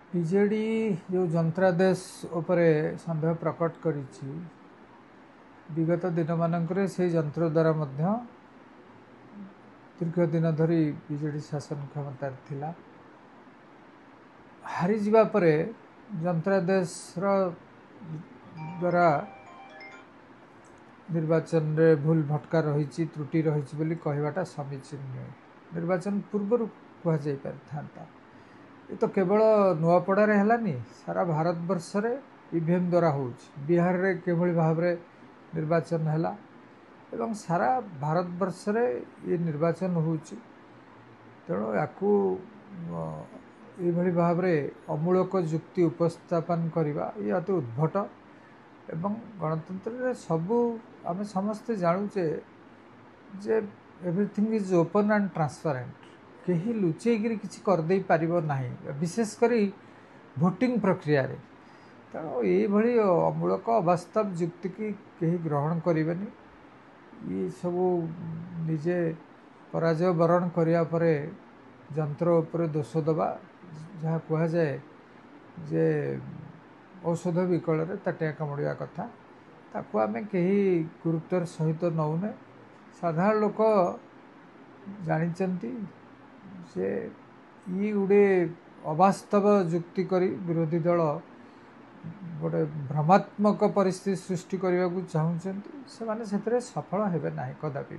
BJD जो ଯନ୍ତ୍ରାଦେଶ ଉପରେ ସନ୍ଦେହ ପ୍ରକଟ କରିଛି विगत दिन मानक से यंत्र द्वारा दीर्घ दिन धरी विजेडी शासन क्षमता थिला हारी जिबा परे यंत्रादेश द्वारा निर्वाचन रे भूल भटका रही त्रुटि रही बोली कहवाटा समीचीन नुहे निर्वाचन पूर्व कह था ये तो केवल नुआपड़ा है सारा भारत वर्ष रे ईवीएम द्वारा हो बिहार रे केवल भाव रे निर्वाचन है एवं सारा भारत वर्ष रे ये निर्वाचन हो तेणु या भाव रे अमूलक जुक्ति उपस्थापन करवा ये अति उद्भट एवं गणतंत्र रे सबू आम समस्ते जानुचे जे everything is open and transparent कहीं लुचेक किसी करदे पारिबो नाही विशेषकर भोटिंग प्रक्रिया रे तेणु ये अमूलक अवास्तव जुक्ति की कहीं ग्रहण करें ये सबू निजे पराजय वरण करिया परे यंत्र उपर दोष दबा जहाँ कह जाए जे औषध विकल ताटिया कामुड़ा कथा ताकू आम कहीं गुरुत्वर सहित नौने साधारण लोक जानी से ये गोटे अवास्तव जुक्ति करी विरोधी दल गोटे भ्रमात्मक परिस्थिति सृष्टि करने को चाहते से सफल हेबे ना कदापि।